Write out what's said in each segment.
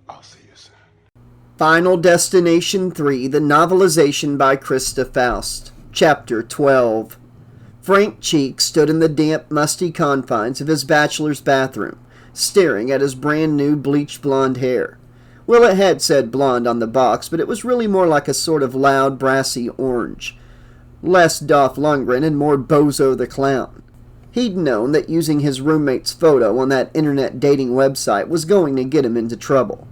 I'll see you soon. Final Destination 3, The Novelization by Christa Faust. Chapter 12. Frank Cheek stood in the damp, musty confines of his bachelor's bathroom, staring at his brand-new bleached blonde hair. Well, it had said blonde on the box, but it was really more like a sort of loud, brassy orange. Less Dolph Lundgren and more Bozo the Clown. He'd known that using his roommate's photo on that internet dating website was going to get him into trouble.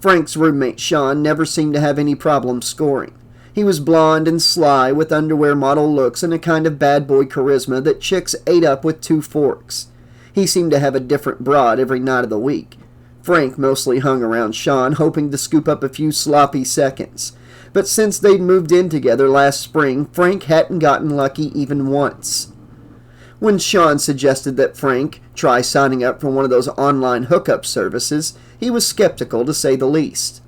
Frank's roommate Sean never seemed to have any problem scoring. He was blonde and sly, with underwear model looks and a kind of bad boy charisma that chicks ate up with 2 forks. He seemed to have a different broad every night of the week. Frank mostly hung around Sean, hoping to scoop up a few sloppy seconds. But since they'd moved in together last spring, Frank hadn't gotten lucky even once. When Sean suggested that Frank try signing up for one of those online hookup services, he was skeptical to say the least.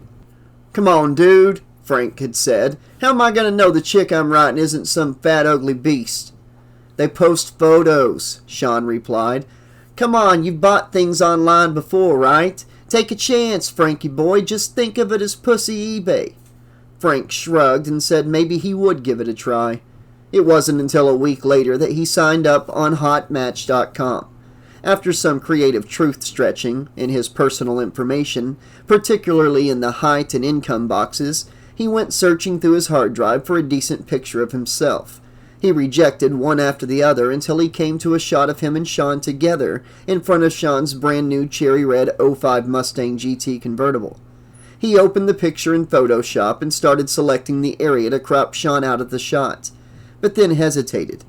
"Come on, dude," Frank had said. "How am I going to know the chick I'm writing isn't some fat, ugly beast?" "They post photos," Sean replied. "Come on, you've bought things online before, right? Take a chance, Frankie boy. Just think of it as pussy eBay." Frank shrugged and said maybe he would give it a try. It wasn't until a week later that he signed up on hotmatch.com. After some creative truth-stretching in his personal information, particularly in the height and income boxes, he went searching through his hard drive for a decent picture of himself. He rejected one after the other until he came to a shot of him and Sean together in front of Sean's brand-new cherry-red '05 Mustang GT convertible. He opened the picture in Photoshop and started selecting the area to crop Sean out of the shot, but then hesitated.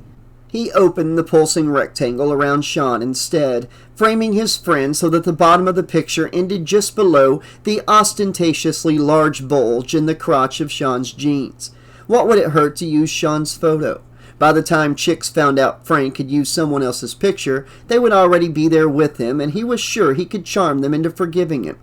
He opened the pulsing rectangle around Sean instead, framing his friend so that the bottom of the picture ended just below the ostentatiously large bulge in the crotch of Sean's jeans. What would it hurt to use Sean's photo? By the time chicks found out Frank had used someone else's picture, they would already be there with him, and he was sure he could charm them into forgiving him.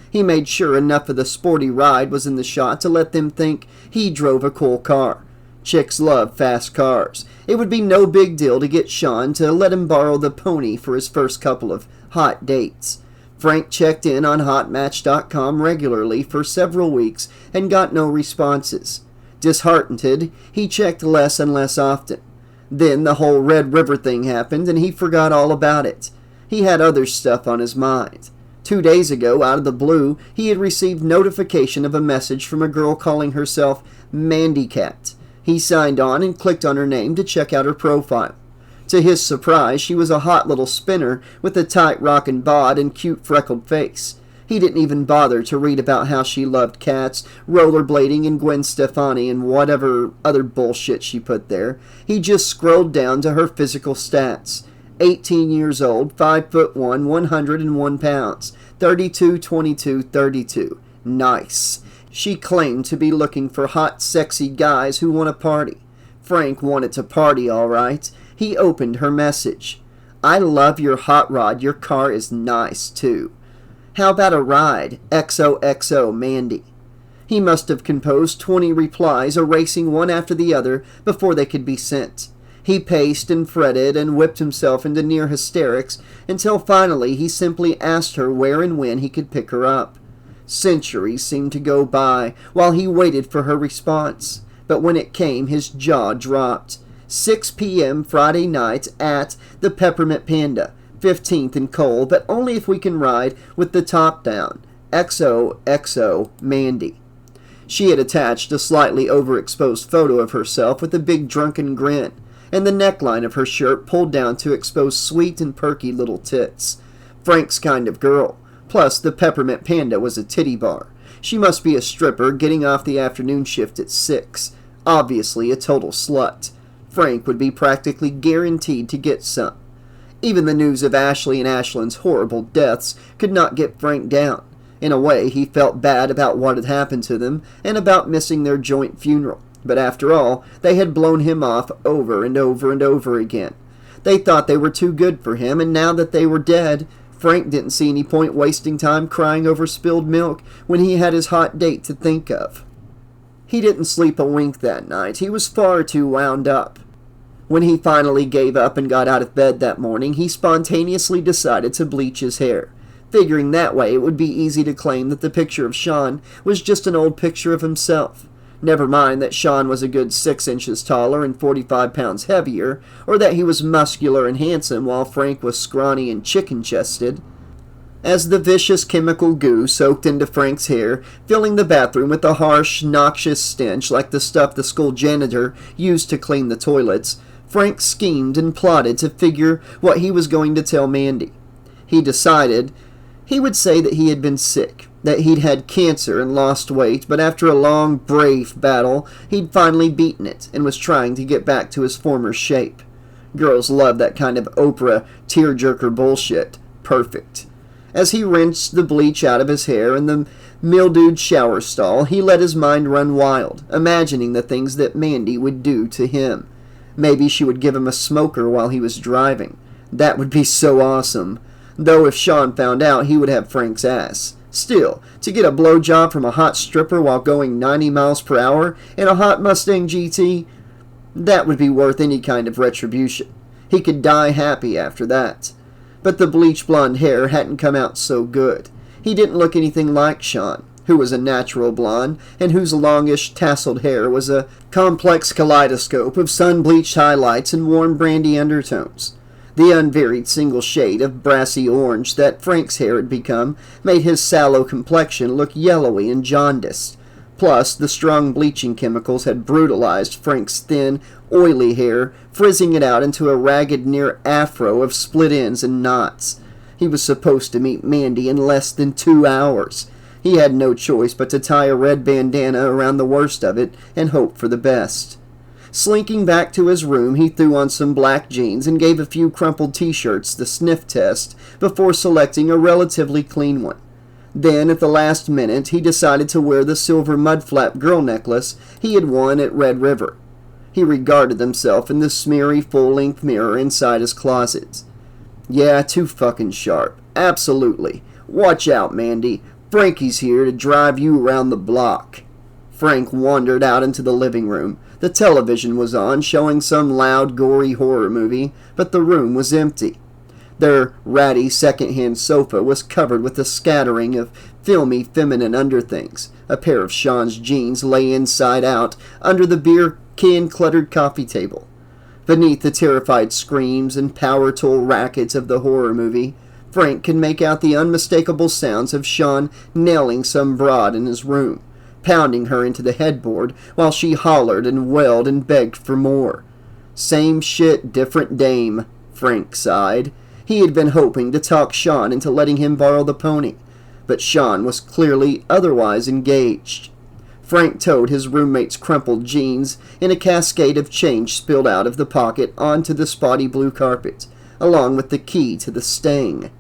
He made sure enough of the sporty ride was in the shot to let them think he drove a cool car. Chicks love fast cars. It would be no big deal to get Sean to let him borrow the pony for his first couple of hot dates. Frank checked in on hotmatch.com regularly for several weeks and got no responses. Disheartened, he checked less and less often. Then the whole Red River thing happened and he forgot all about it. He had other stuff on his mind. 2 days ago, out of the blue, he had received notification of a message from a girl calling herself Mandycat. He signed on and clicked on her name to check out her profile. To his surprise, she was a hot little spinner with a tight rockin' bod and cute freckled face. He didn't even bother to read about how she loved cats, rollerblading, and Gwen Stefani and whatever other bullshit she put there. He just scrolled down to her physical stats. 18 years old, 5'1", 101 pounds, 32, 22, 32. Nice. She claimed to be looking for hot, sexy guys who want to party. Frank wanted to party, all right. He opened her message. "I love your hot rod. Your car is nice, too. How about a ride? XOXO, Mandy." He must have composed 20 replies, erasing one after the other before they could be sent. He paced and fretted and whipped himself into near hysterics until finally he simply asked her where and when he could pick her up. Centuries seemed to go by while he waited for her response, but when it came, his jaw dropped. 6 p.m. Friday night at the Peppermint Panda, 15th and Cole, but only if we can ride with the top down. XOXO, Mandy. She had attached a slightly overexposed photo of herself with a big drunken grin, and the neckline of her shirt pulled down to expose sweet and perky little tits. Frank's kind of girl. Plus, the Peppermint Panda was a titty bar. She must be a stripper getting off the afternoon shift at 6. Obviously a total slut. Frank would be practically guaranteed to get some. Even the news of Ashley and Ashlyn's horrible deaths could not get Frank down. In a way, he felt bad about what had happened to them and about missing their joint funeral. But after all, they had blown him off over and over and over again. They thought they were too good for him, and now that they were dead, Frank didn't see any point wasting time crying over spilled milk when he had his hot date to think of. He didn't sleep a wink that night. He was far too wound up. When he finally gave up and got out of bed that morning, he spontaneously decided to bleach his hair. figuring that way it would be easy to claim that the picture of Sean was just an old picture of himself. Never mind that Sean was a good 6 inches taller and 45 pounds heavier, or that he was muscular and handsome while Frank was scrawny and chicken-chested. As the vicious chemical goo soaked into Frank's hair, filling the bathroom with a harsh, noxious stench like the stuff the school janitor used to clean the toilets, Frank schemed and plotted to figure what he was going to tell Mandy. He decided he would say that he had been sick, that he'd had cancer and lost weight, but after a long, brave battle, he'd finally beaten it and was trying to get back to his former shape. Girls love that kind of Oprah tearjerker bullshit. Perfect. As he rinsed the bleach out of his hair in the mildewed shower stall, he let his mind run wild, imagining the things that Mandy would do to him. Maybe she would give him a smoker while he was driving. That would be so awesome. Though if Sean found out, he would have Frank's ass. Still, to get a blowjob from a hot stripper while going 90 miles per hour in a hot Mustang GT, that would be worth any kind of retribution. He could die happy after that. But the bleach blonde hair hadn't come out so good. He didn't look anything like Sean, who was a natural blonde, and whose longish, tasseled hair was a complex kaleidoscope of sun-bleached highlights and warm brandy undertones. The unvaried single shade of brassy orange that Frank's hair had become made his sallow complexion look yellowy and jaundiced. Plus, the strong bleaching chemicals had brutalized Frank's thin, oily hair, frizzing it out into a ragged near afro of split ends and knots. He was supposed to meet Mandy in less than 2 hours. He had no choice but to tie a red bandana around the worst of it and hope for the best. Slinking back to his room, he threw on some black jeans and gave a few crumpled t-shirts the sniff test before selecting a relatively clean one. Then, at the last minute, he decided to wear the silver mudflap girl necklace he had won at Red River. He regarded himself in the smeary full-length mirror inside his closet. Yeah, too fucking sharp. Absolutely. Watch out, Mandy. Frankie's here to drive you around the block. Frank wandered out into the living room. The television was on, showing some loud, gory horror movie, but the room was empty. Their ratty second-hand sofa was covered with a scattering of filmy feminine underthings. A pair of Sean's jeans lay inside out under the beer can-cluttered coffee table. Beneath the terrified screams and power tool rackets of the horror movie, Frank could make out the unmistakable sounds of Sean nailing some broad in his room, pounding her into the headboard while she hollered and wailed and begged for more. Same shit, different dame, Frank sighed. He had been hoping to talk Sean into letting him borrow the pony, but Sean was clearly otherwise engaged. Frank towed his roommate's crumpled jeans in a cascade of change spilled out of the pocket onto the spotty blue carpet, along with the key to the stang.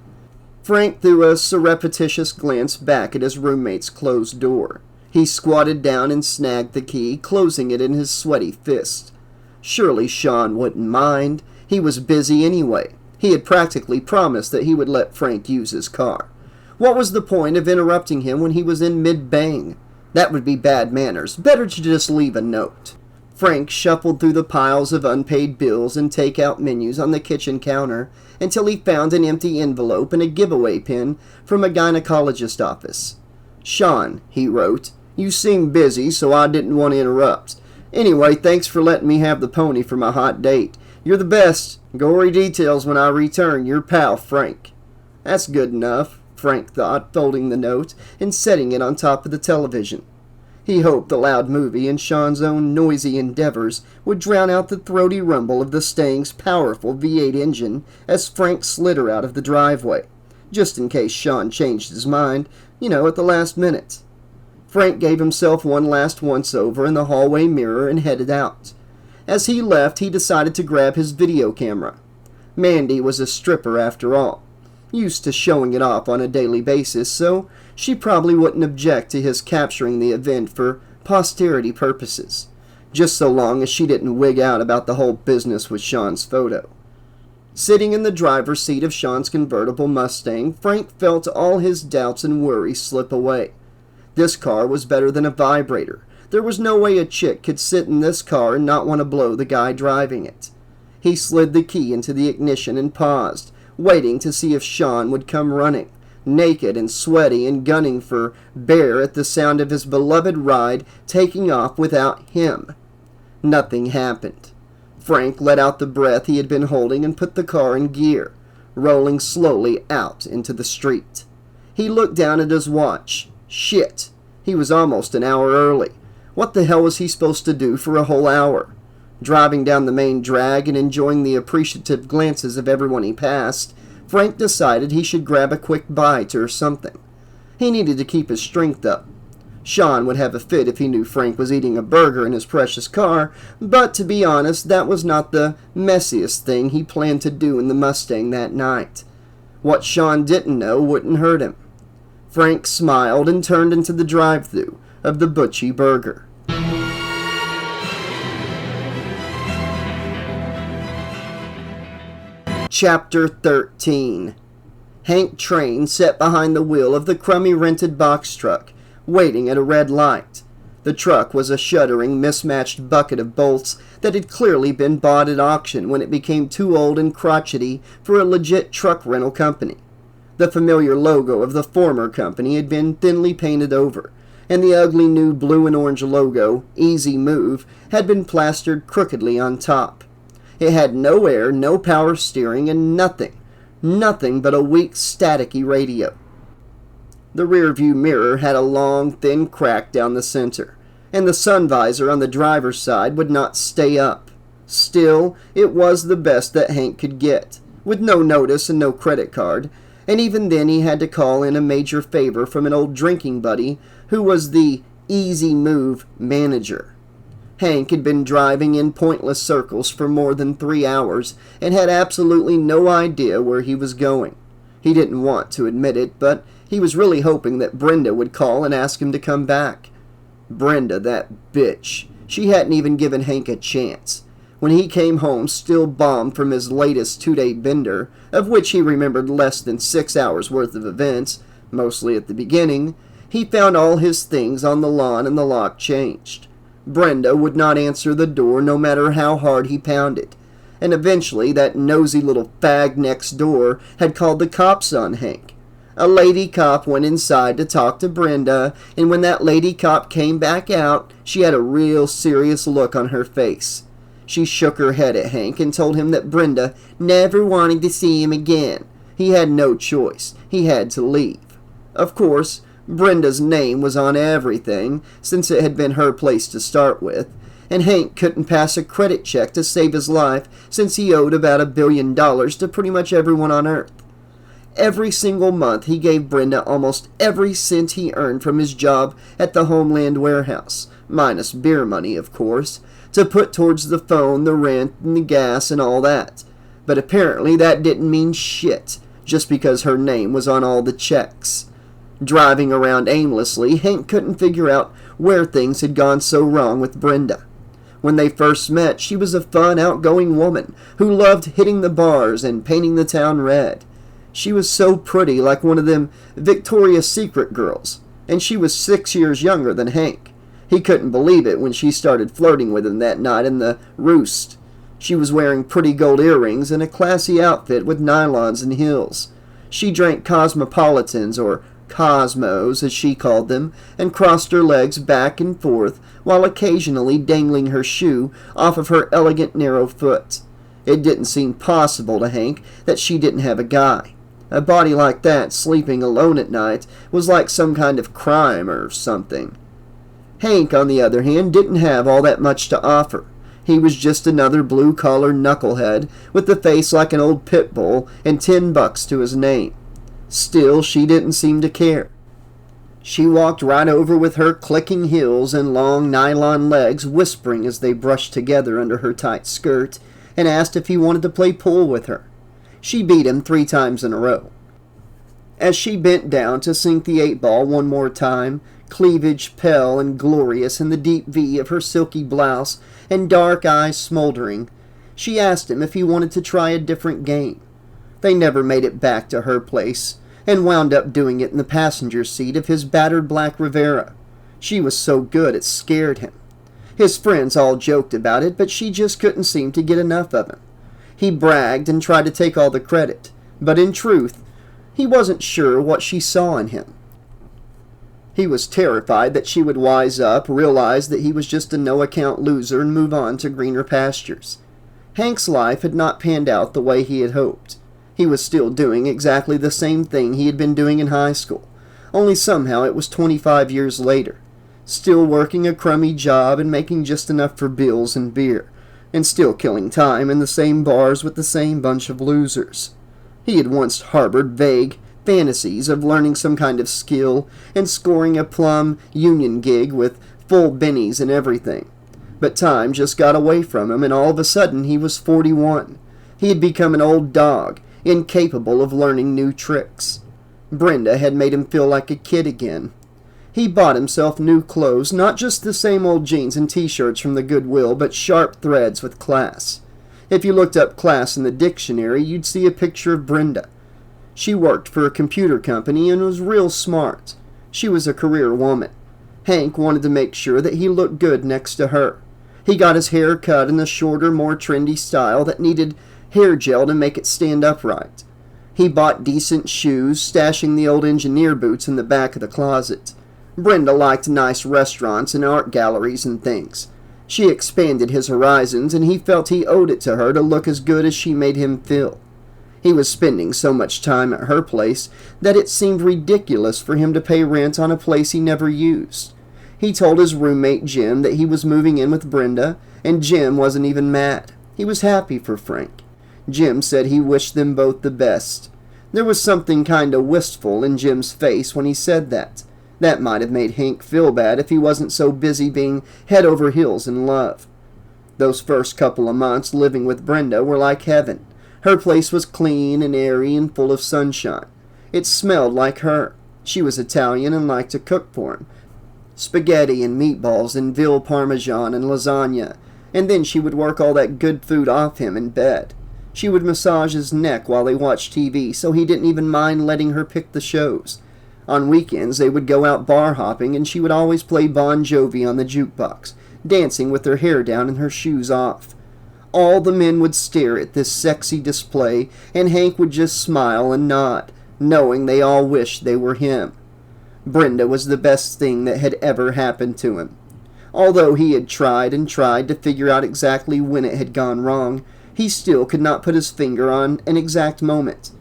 Frank threw a surreptitious glance back at his roommate's closed door. He squatted down and snagged the key, closing it in his sweaty fist. Surely Sean wouldn't mind. He was busy anyway. He had practically promised that he would let Frank use his car. What was the point of interrupting him when he was in mid-bang? That would be bad manners. Better to just leave a note. Frank shuffled through the piles of unpaid bills and take-out menus on the kitchen counter until he found an empty envelope and a giveaway pin from a gynecologist office. Sean, he wrote, you seem busy, so I didn't want to interrupt. Anyway, thanks for letting me have the pony for my hot date. You're the best. Gory details when I return. Your pal, Frank. That's good enough, Frank thought, folding the note and setting it on top of the television. He hoped the loud movie and Sean's own noisy endeavors would drown out the throaty rumble of the Stang's powerful V8 engine as Frank slid her out of the driveway, just in case Sean changed his mind, at the last minute. Frank gave himself one last once-over in the hallway mirror and headed out. As he left, he decided to grab his video camera. Mandy was a stripper after all, used to showing it off on a daily basis, so she probably wouldn't object to his capturing the event for posterity purposes, just so long as she didn't wig out about the whole business with Sean's photo. Sitting in the driver's seat of Sean's convertible Mustang, Frank felt all his doubts and worries slip away. This car was better than a vibrator. There was no way a chick could sit in this car and not want to blow the guy driving it. He slid the key into the ignition and paused, waiting to see if Sean would come running, naked and sweaty and gunning for bear at the sound of his beloved ride taking off without him. Nothing happened. Frank let out the breath he had been holding and put the car in gear, rolling slowly out into the street. He looked down at his watch. Shit, he was almost an hour early. What the hell was he supposed to do for a whole hour? Driving down the main drag and enjoying the appreciative glances of everyone he passed, Frank decided he should grab a quick bite or something. He needed to keep his strength up. Sean would have a fit if he knew Frank was eating a burger in his precious car, but to be honest, that was not the messiest thing he planned to do in the Mustang that night. What Sean didn't know wouldn't hurt him. Frank smiled and turned into the drive-thru of the Butchie Burger. Chapter 13. Hank Train sat behind the wheel of the crummy rented box truck, waiting at a red light. The truck was a shuddering, mismatched bucket of bolts that had clearly been bought at auction when it became too old and crotchety for a legit truck rental company. The familiar logo of the former company had been thinly painted over, and the ugly new blue and orange logo, Easy Move, had been plastered crookedly on top. It had no air, no power steering, and nothing but a weak, staticky radio. The rearview mirror had a long, thin crack down the center, and the sun visor on the driver's side would not stay up. Still, it was the best that Hank could get, with no notice and no credit card, and even then he had to call in a major favor from an old drinking buddy who was the Easy Move manager. Hank had been driving in pointless circles for more than 3 hours and had absolutely no idea where he was going. He didn't want to admit it, but he was really hoping that Brenda would call and ask him to come back. Brenda, that bitch. She hadn't even given Hank a chance. When he came home, still bombed from his latest 2-day bender, of which he remembered less than 6 hours worth of events, mostly at the beginning, he found all his things on the lawn and the lock changed. Brenda would not answer the door no matter how hard he pounded, and eventually that nosy little fag next door had called the cops on Hank. A lady cop went inside to talk to Brenda, and when that lady cop came back out, she had a real serious look on her face. She shook her head at Hank and told him that Brenda never wanted to see him again. He had no choice. He had to leave. Of course, Brenda's name was on everything, since it had been her place to start with, and Hank couldn't pass a credit check to save his life since he owed about $1 billion to pretty much everyone on Earth. Every single month he gave Brenda almost every cent he earned from his job at the Homeland Warehouse, minus beer money, of course, to put towards the phone, the rent, and the gas, and all that. But apparently that didn't mean shit, just because her name was on all the checks. Driving around aimlessly, Hank couldn't figure out where things had gone so wrong with Brenda. When they first met, she was a fun, outgoing woman who loved hitting the bars and painting the town red. She was so pretty, like one of them Victoria's Secret girls, and she was 6 years younger than Hank. He couldn't believe it when she started flirting with him that night in the Roost. She was wearing pretty gold earrings and a classy outfit with nylons and heels. She drank Cosmopolitans, or Cosmos, as she called them, and crossed her legs back and forth while occasionally dangling her shoe off of her elegant narrow foot. It didn't seem possible to Hank that she didn't have a guy. A body like that sleeping alone at night was like some kind of crime or something. Hank, on the other hand, didn't have all that much to offer. He was just another blue-collar knucklehead with a face like an old pit bull and $10 to his name. Still, she didn't seem to care. She walked right over with her clicking heels and long nylon legs whispering as they brushed together under her tight skirt, and asked if he wanted to play pool with her. She beat him 3 times in a row. As she bent down to sink the 8-ball one more time, cleavage pale and glorious in the deep V of her silky blouse and dark eyes smoldering, she asked him if he wanted to try a different game. They never made it back to her place, and wound up doing it in the passenger seat of his battered black Rivera. She was so good it scared him. His friends all joked about it, but she just couldn't seem to get enough of him. He bragged and tried to take all the credit, but in truth, He wasn't sure what she saw in him. He was terrified that she would wise up, realize that he was just a no-account loser, and move on to greener pastures. Hank's life had not panned out the way he had hoped. He was still doing exactly the same thing he had been doing in high school, only somehow it was 25 years later. Still working a crummy job and making just enough for bills and beer, and still killing time in the same bars with the same bunch of losers. He had once harbored vague fantasies of learning some kind of skill and scoring a plum union gig with full bennies and everything. But time just got away from him, and all of a sudden he was 41. He had become an old dog, incapable of learning new tricks. Brenda had made him feel like a kid again. He bought himself new clothes, not just the same old jeans and t-shirts from the Goodwill, but sharp threads with class. If you looked up class in the dictionary, you'd see a picture of Brenda. She worked for a computer company and was real smart. She was a career woman. Hank wanted to make sure that he looked good next to her. He got his hair cut in a shorter, more trendy style that needed hair gel to make it stand upright. He bought decent shoes, stashing the old engineer boots in the back of the closet. Brenda liked nice restaurants and art galleries and things. She expanded his horizons, and he felt he owed it to her to look as good as she made him feel. He was spending so much time at her place that it seemed ridiculous for him to pay rent on a place he never used. He told his roommate Jim that he was moving in with Brenda, and Jim wasn't even mad. He was happy for Frank. Jim said he wished them both the best. There was something kinda wistful in Jim's face when he said that. That might have made Hank feel bad if he wasn't so busy being head over heels in love. Those first couple of months living with Brenda were like heaven. Her place was clean and airy and full of sunshine. It smelled like her. She was Italian and liked to cook for him. Spaghetti and meatballs and veal parmesan and lasagna. And then she would work all that good food off him in bed. She would massage his neck while they watched TV, so he didn't even mind letting her pick the shows. On weekends they would go out bar hopping, and she would always play Bon Jovi on the jukebox, dancing with her hair down and her shoes off. All the men would stare at this sexy display, and Hank would just smile and nod, knowing they all wished they were him. Brenda was the best thing that had ever happened to him. Although he had tried and tried to figure out exactly when it had gone wrong, he still could not put his finger on an exact moment.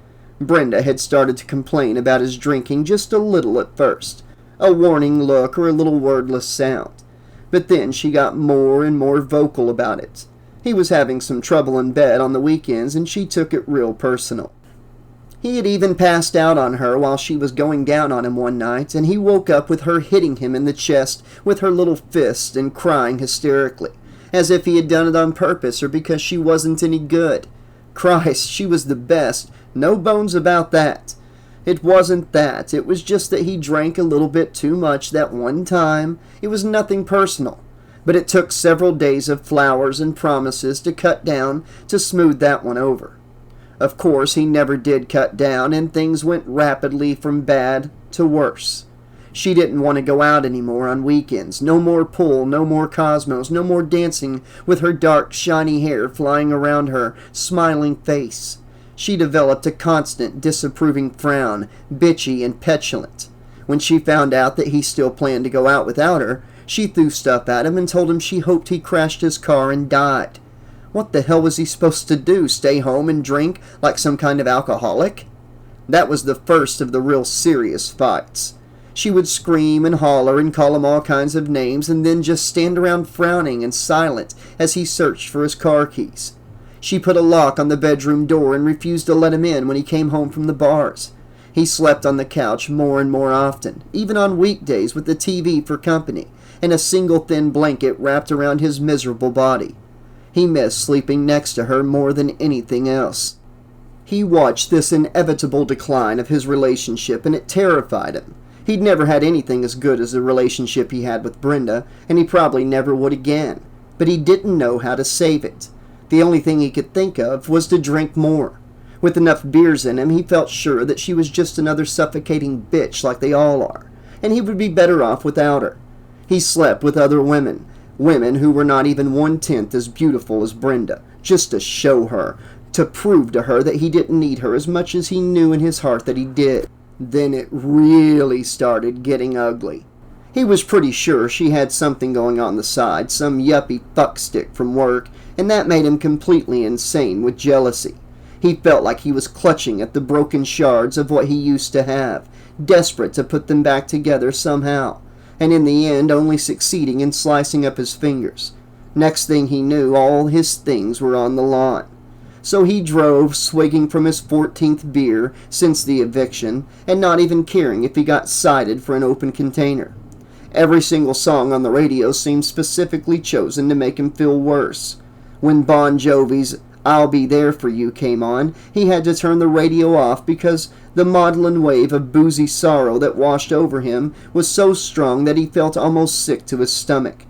Brenda had started to complain about his drinking just a little at first, a warning look or a little wordless sound. But then she got more and more vocal about it. He was having some trouble in bed on the weekends, and she took it real personal. He had even passed out on her while she was going down on him one night, and he woke up with her hitting him in the chest with her little fist and crying hysterically, as if he had done it on purpose or because she wasn't any good. Christ, she was the best. No bones about that. It wasn't that. It was just that he drank a little bit too much that one time. It was nothing personal. But it took several days of flowers and promises to cut down to smooth that one over. Of course, he never did cut down, and things went rapidly from bad to worse. She didn't want to go out anymore on weekends. No more pool, no more cosmos, no more dancing with her dark, shiny hair flying around her smiling face. She developed a constant, disapproving frown, bitchy and petulant. When she found out that he still planned to go out without her, she threw stuff at him and told him she hoped he crashed his car and died. What the hell was he supposed to do, stay home and drink like some kind of alcoholic? That was the first of the real serious fights. She would scream and holler and call him all kinds of names, and then just stand around frowning and silent as he searched for his car keys. She put a lock on the bedroom door and refused to let him in when he came home from the bars. He slept on the couch more and more often, even on weekdays with the TV for company, and a single thin blanket wrapped around his miserable body. He missed sleeping next to her more than anything else. He watched this inevitable decline of his relationship, and it terrified him. He'd never had anything as good as the relationship he had with Brenda, and he probably never would again. But he didn't know how to save it. The only thing he could think of was to drink more. With enough beers in him, he felt sure that she was just another suffocating bitch like they all are, and he would be better off without her. He slept with other women who were not even 1/10 as beautiful as Brenda, just to show her, to prove to her that he didn't need her as much as he knew in his heart that he did. Then it really started getting ugly. He was pretty sure she had something going on the side, some yuppie fuckstick from work, and that made him completely insane with jealousy. He felt like he was clutching at the broken shards of what he used to have, desperate to put them back together somehow, and in the end only succeeding in slicing up his fingers. Next thing he knew, all his things were on the lawn. So he drove, swigging from his 14th beer since the eviction, and not even caring if he got cited for an open container. Every single song on the radio seemed specifically chosen to make him feel worse. When Bon Jovi's "I'll Be There For You" came on, he had to turn the radio off because the maudlin wave of boozy sorrow that washed over him was so strong that he felt almost sick to his stomach.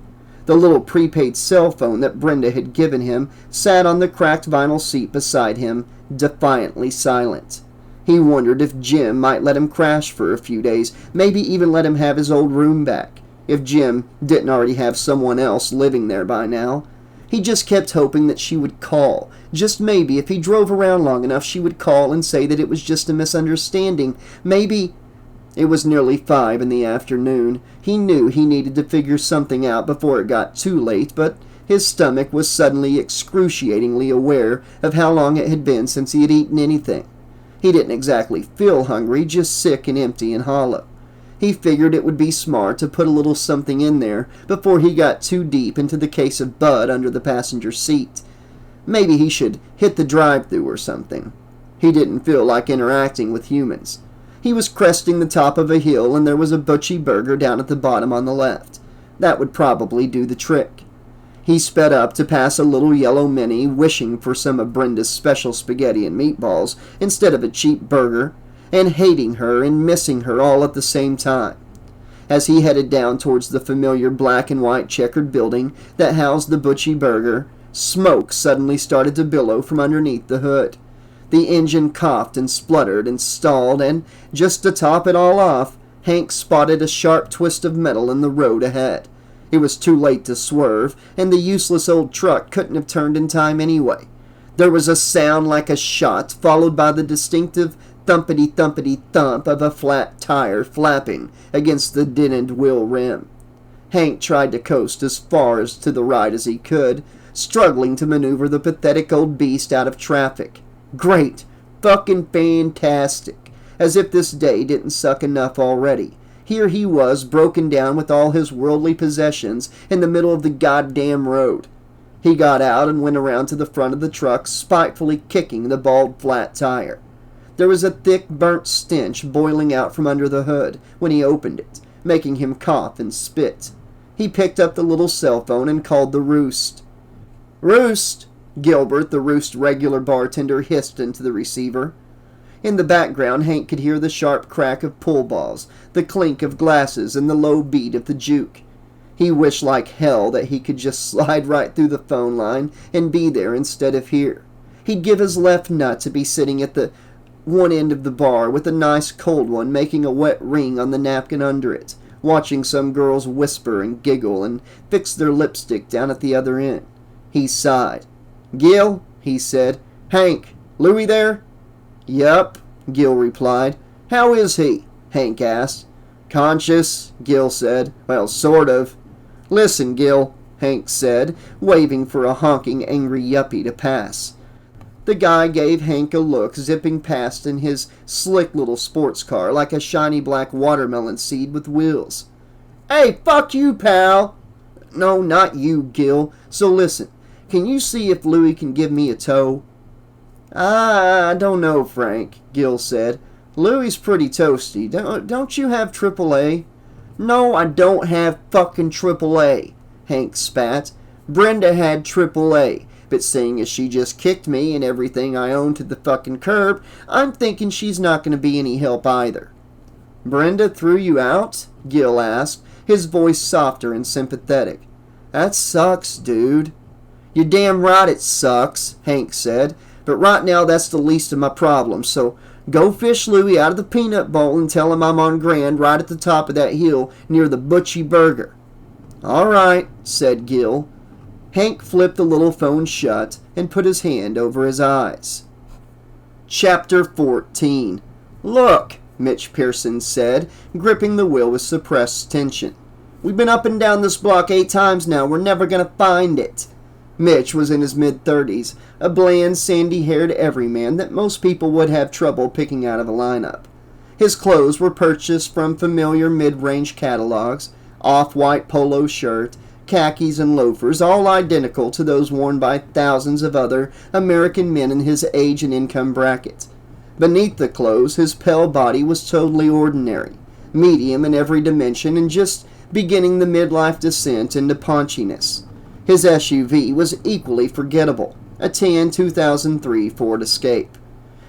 The little prepaid cell phone that Brenda had given him sat on the cracked vinyl seat beside him, defiantly silent. He wondered if Jim might let him crash for a few days, maybe even let him have his old room back, if Jim didn't already have someone else living there by now. He just kept hoping that she would call. Just maybe, if he drove around long enough, she would call and say that it was just a misunderstanding. Maybe. It was nearly 5 in the afternoon. He knew he needed to figure something out before it got too late, but his stomach was suddenly excruciatingly aware of how long it had been since he had eaten anything. He didn't exactly feel hungry, just sick and empty and hollow. He figured it would be smart to put a little something in there before he got too deep into the case of Bud under the passenger seat. Maybe he should hit the drive-thru or something. He didn't feel like interacting with humans. He was cresting the top of a hill, and there was a butchie burger down at the bottom on the left. That would probably do the trick. He sped up to pass a little yellow Mini, wishing for some of Brenda's special spaghetti and meatballs instead of a cheap burger, and hating her and missing her all at the same time. As he headed down towards the familiar black and white checkered building that housed the butchie burger, smoke suddenly started to billow from underneath the hood. The engine coughed and spluttered and stalled, and just to top it all off, Hank spotted a sharp twist of metal in the road ahead. It was too late to swerve, and the useless old truck couldn't have turned in time anyway. There was a sound like a shot, followed by the distinctive thumpity-thumpity-thump of a flat tire flapping against the dented wheel rim. Hank tried to coast as far as to the right as he could, struggling to maneuver the pathetic old beast out of traffic. Great! Fucking fantastic! As if this day didn't suck enough already. Here he was, broken down with all his worldly possessions in the middle of the goddamn road. He got out and went around to the front of the truck, spitefully kicking the bald flat tire. There was a thick, burnt stench boiling out from under the hood when he opened it, making him cough and spit. He picked up the little cell phone and called the Roost. "Roost!" Gilbert, the Roost regular bartender, hissed into the receiver. In the background, Hank could hear the sharp crack of pull balls, the clink of glasses, and the low beat of the juke. He wished like hell that he could just slide right through the phone line and be there instead of here. He'd give his left nut to be sitting at the one end of the bar with a nice cold one making a wet ring on the napkin under it, watching some girls whisper and giggle and fix their lipstick down at the other end. He sighed. "Gil," he said. "Hank, Louie there?" "Yup," Gil replied. "How is he?" Hank asked. "Conscious," Gil said. "Well, sort of." "Listen, Gil," Hank said, waving for a honking, angry yuppie to pass. The guy gave Hank a look, zipping past in his slick little sports car like a shiny black watermelon seed with wheels. "Hey, fuck you, pal!" "No, not you, Gil. So listen, can you see if Louie can give me a tow?" "I don't know, Frank," Gil said. "Louie's pretty toasty. Don't you have AAA?" "No, I don't have fucking AAA," Hank spat. "Brenda had AAA. But seeing as she just kicked me and everything I own to the fucking curb, I'm thinking she's not going to be any help either." "Brenda threw you out?" Gil asked, his voice softer and sympathetic. "That sucks, dude." "You're damn right it sucks," Hank said. "But right now that's the least of my problems, so go fish Louie out of the peanut bowl and tell him I'm on Grand right at the top of that hill near the Butchie Burger." "All right," said Gil. Hank flipped the little phone shut and put his hand over his eyes. Chapter 14. "Look," Mitch Pearson said, gripping the wheel with suppressed tension. "We've been up and down this block 8 times now. We're never going to find it." Mitch was in his mid-30s, a bland, sandy-haired everyman that most people would have trouble picking out of a lineup. His clothes were purchased from familiar mid-range catalogs: off-white polo shirt, khakis, and loafers, all identical to those worn by thousands of other American men in his age and income bracket. Beneath the clothes, his pale body was totally ordinary, medium in every dimension, and just beginning the midlife descent into paunchiness. His SUV was equally forgettable, a tan 2003 Ford Escape.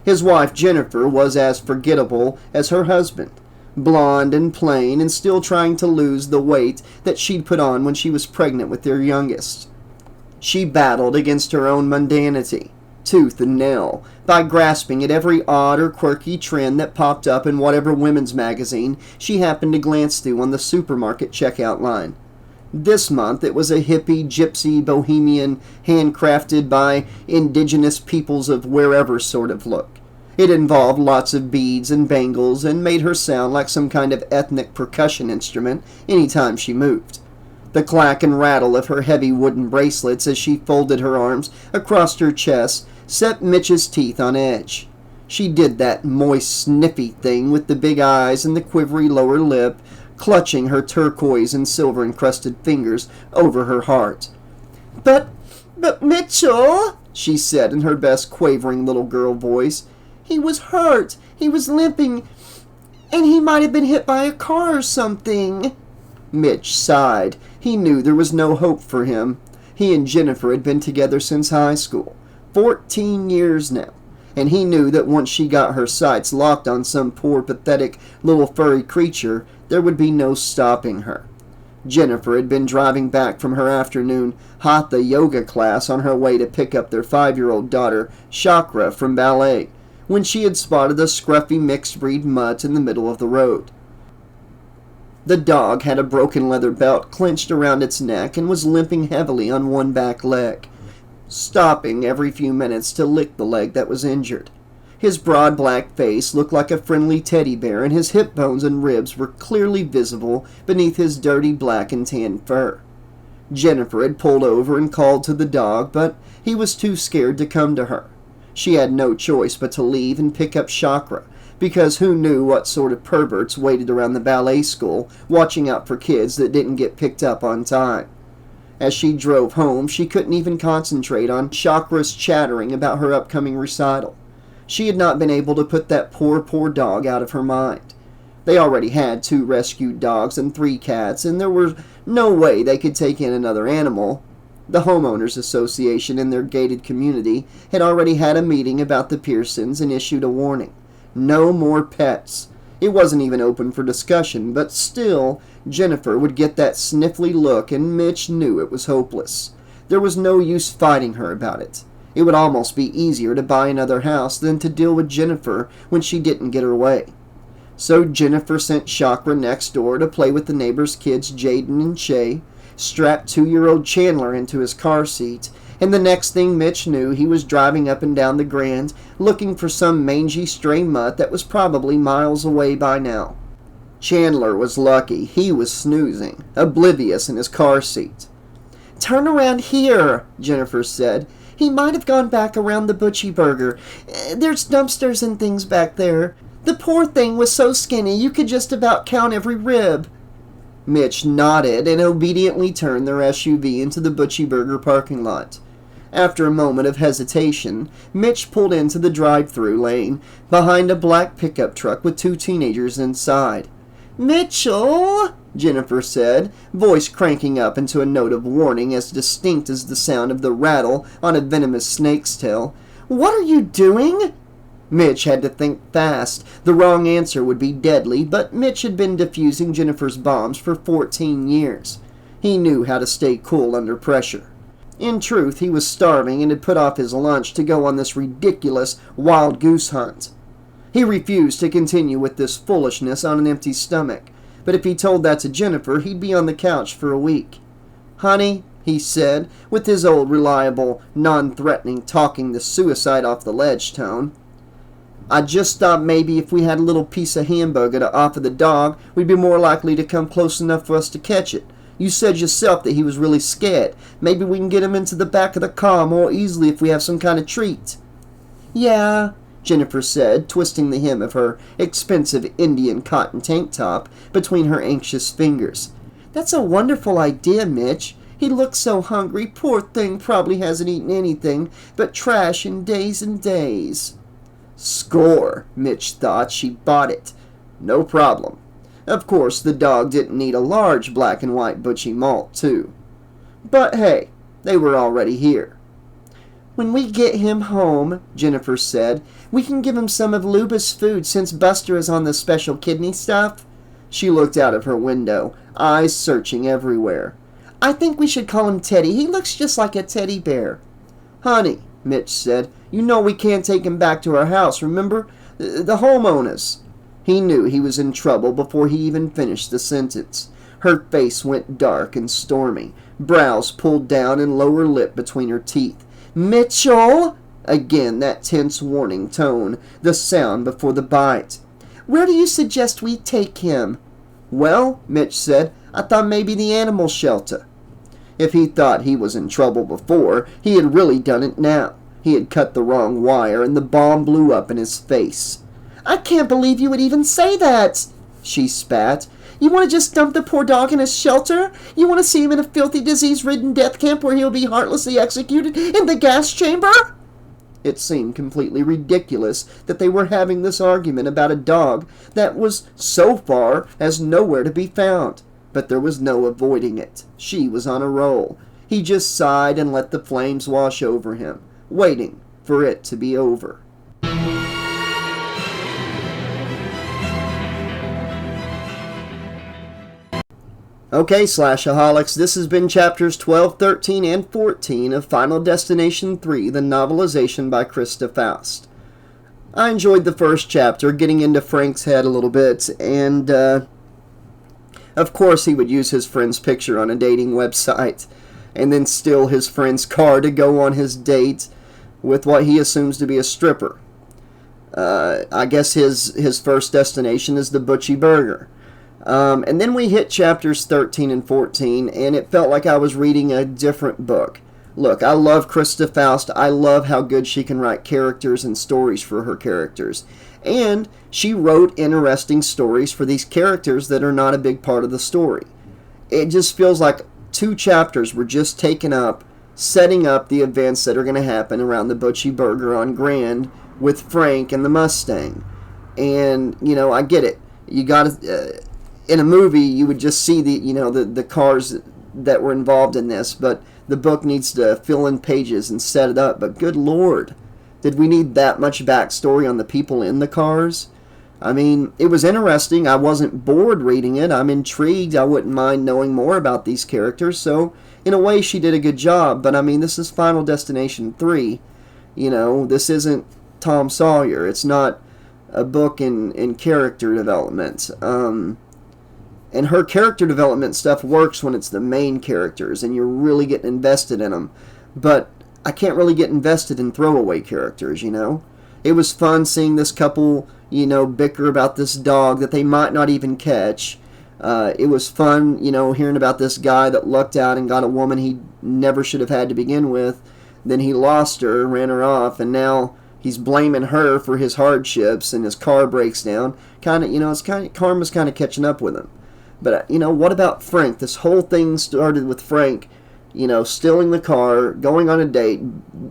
His wife Jennifer was as forgettable as her husband, blonde and plain and still trying to lose the weight that she'd put on when she was pregnant with their youngest. She battled against her own mundanity, tooth and nail, by grasping at every odd or quirky trend that popped up in whatever women's magazine she happened to glance through on the supermarket checkout line. This month it was a hippie, gypsy, bohemian, handcrafted by indigenous peoples of wherever sort of look. It involved lots of beads and bangles and made her sound like some kind of ethnic percussion instrument any time she moved. The clack and rattle of her heavy wooden bracelets as she folded her arms across her chest set Mitch's teeth on edge. She did that moist, sniffy thing with the big eyes and the quivery lower lip, clutching her turquoise and silver-encrusted fingers over her heart. But Mitchell," she said in her best quavering little girl voice, "he was hurt, he was limping, and he might have been hit by a car or something." Mitch sighed. He knew there was no hope for him. He and Jennifer had been together since high school, 14 years now, and he knew that once she got her sights locked on some poor, pathetic little furry creature, there would be no stopping her. Jennifer had been driving back from her afternoon hatha yoga class on her way to pick up their 5-year-old daughter, Chakra, from ballet, when she had spotted a scruffy mixed-breed mutt in the middle of the road. The dog had a broken leather belt clenched around its neck and was limping heavily on one back leg, stopping every few minutes to lick the leg that was injured. His broad black face looked like a friendly teddy bear, and his hip bones and ribs were clearly visible beneath his dirty black and tan fur. Jennifer had pulled over and called to the dog, but he was too scared to come to her. She had no choice but to leave and pick up Chakra, because who knew what sort of perverts waited around the ballet school, watching out for kids that didn't get picked up on time. As she drove home, she couldn't even concentrate on Chakra's chattering about her upcoming recital. She had not been able to put that poor dog out of her mind. They already had 2 rescued dogs and 3 cats, and there was no way they could take in another animal. The homeowners association in their gated community had already had a meeting about the Pearsons and issued a warning. No more pets. It wasn't even open for discussion, but still, Jennifer would get that sniffly look, and Mitch knew it was hopeless. There was no use fighting her about it. It would almost be easier to buy another house than to deal with Jennifer when she didn't get her way. So Jennifer sent Chakra next door to play with the neighbors' kids Jaden and Shay, strapped 2-year-old Chandler into his car seat, and the next thing Mitch knew, he was driving up and down the Grand, looking for some mangy stray mutt that was probably miles away by now. Chandler was lucky. He was snoozing, oblivious in his car seat. "Turn around here," Jennifer said. "He might have gone back around the Butchie Burger. There's dumpsters and things back there. The poor thing was so skinny you could just about count every rib." Mitch nodded and obediently turned their SUV into the Butchie Burger parking lot. After a moment of hesitation, Mitch pulled into the drive-through lane behind a black pickup truck with 2 teenagers inside. "Mitchell," Jennifer said, voice cranking up into a note of warning as distinct as the sound of the rattle on a venomous snake's tail. "What are you doing?" Mitch had to think fast. The wrong answer would be deadly, but Mitch had been defusing Jennifer's bombs for 14 years. He knew how to stay cool under pressure. In truth, he was starving and had put off his lunch to go on this ridiculous wild goose hunt. He refused to continue with this foolishness on an empty stomach, but if he told that to Jennifer, he'd be on the couch for a week. "Honey," he said, with his old reliable, non-threatening talking the suicide off the ledge tone. I just thought maybe if we had a little piece of hamburger to offer the dog, we'd be more likely to come close enough for us to catch it. You said yourself that he was really scared. Maybe we can get him into the back of the car more easily if we have some kind of treat. Yeah, Jennifer said, twisting the hem of her expensive Indian cotton tank top between her anxious fingers. That's a wonderful idea, Mitch. He looks so hungry. Poor thing probably hasn't eaten anything but trash in days and days. Score, Mitch thought. She bought it. No problem. Of course, the dog didn't need a large black and white butchie malt, too. But hey, they were already here. When we get him home, Jennifer said, we can give him some of Luba's food since Buster is on the special kidney stuff. She looked out of her window, eyes searching everywhere. I think we should call him Teddy. He looks just like a teddy bear. Honey, Mitch said, you know we can't take him back to our house, remember? The homeowners. He knew he was in trouble before he even finished the sentence. Her face went dark and stormy, brows pulled down and lower lip between her teeth. Mitchell! Again that tense warning tone, the sound before the bite. Where do you suggest we take him? Well, Mitch said, I thought maybe the animal shelter. If he thought he was in trouble before, he had really done it now. He had cut the wrong wire, and the bomb blew up in his face. I can't believe you would even say that, she spat. You want to just dump the poor dog in a shelter? You want to see him in a filthy, disease-ridden death camp where he'll be heartlessly executed in the gas chamber? It seemed completely ridiculous that they were having this argument about a dog that was, so far, as nowhere to be found. But there was no avoiding it. She was on a roll. He just sighed and let the flames wash over him, waiting for it to be over. Okay, Slashaholics, this has been chapters 12, 13, and 14 of Final Destination 3, the novelization by Christa Faust. I enjoyed the first chapter, getting into Frank's head a little bit, and, of course he would use his friend's picture on a dating website, and then steal his friend's car to go on his date with what he assumes to be a stripper. I guess his first destination is the Butchie Burger. And then we hit chapters 13 and 14, and it felt like I was reading a different book. Look, I love Christa Faust. I love how good she can write characters and stories for her characters. And she wrote interesting stories for these characters that are not a big part of the story. It just feels like 2 chapters were just taken up, setting up the events that are going to happen around the Butchie Burger on Grand with Frank and the Mustang. And, you know, I get it. You got to... in a movie, you would just see the cars that were involved in this, but the book needs to fill in pages and set it up. But good Lord, did we need that much backstory on the people in the cars? I mean, it was interesting. I wasn't bored reading it. I'm intrigued. I wouldn't mind knowing more about these characters. So, in a way, she did a good job. But, I mean, this is Final Destination 3. You know, this isn't Tom Sawyer. It's not a book in character development. And her character development stuff works when it's the main characters and you're really getting invested in them. But I can't really get invested in throwaway characters, you know. It was fun seeing this couple, you know, bicker about this dog that they might not even catch. It was fun, you know, hearing about this guy that lucked out and got a woman he never should have had to begin with. Then he lost her, ran her off, and now he's blaming her for his hardships and his car breaks down. Kind of, you know, karma's kind of catching up with him. But, you know, what about Frank? This whole thing started with Frank, you know, stealing the car, going on a date,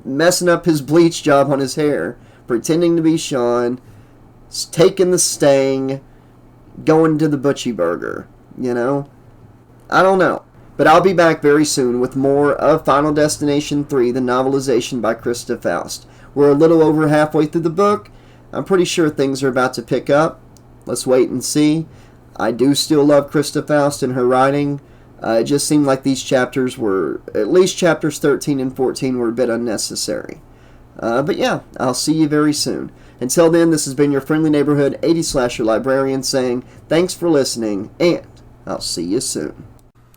messing up his bleach job on his hair, pretending to be Sean, taking the Stang, going to the Butchie Burger, you know? I don't know. But I'll be back very soon with more of Final Destination 3, the novelization by Christa Faust. We're a little over halfway through the book. I'm pretty sure things are about to pick up. Let's wait and see. I do still love Christa Faust and her writing. It just seemed like these chapters were, at least chapters 13 and 14 were a bit unnecessary. But yeah, I'll see you very soon. Until then, this has been your friendly neighborhood 80 Slasher librarian saying thanks for listening, and I'll see you soon.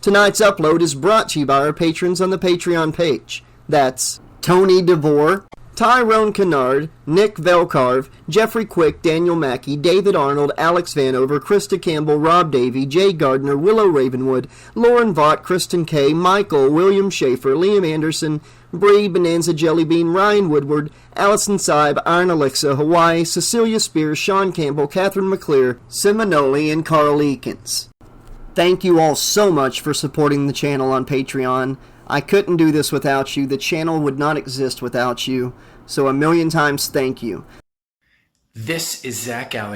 Tonight's upload is brought to you by our patrons on the Patreon page. That's Tony DeVore, Tyrone Kennard, Nick Velcarve, Jeffrey Quick, Daniel Mackey, David Arnold, Alex Vanover, Krista Campbell, Rob Davey, Jay Gardner, Willow Ravenwood, Lauren Vaught, Kristen Kay, Michael, William Schaefer, Liam Anderson, Bree, Bonanza Jellybean, Ryan Woodward, Allison Seib, Iron Alexa, Hawaii, Cecilia Spears, Sean Campbell, Catherine McClear, Seminole, and Carl Eakins. Thank you all so much for supporting the channel on Patreon. I couldn't do this without you. The channel would not exist without you. So a million times thank you. This is Zach Alley.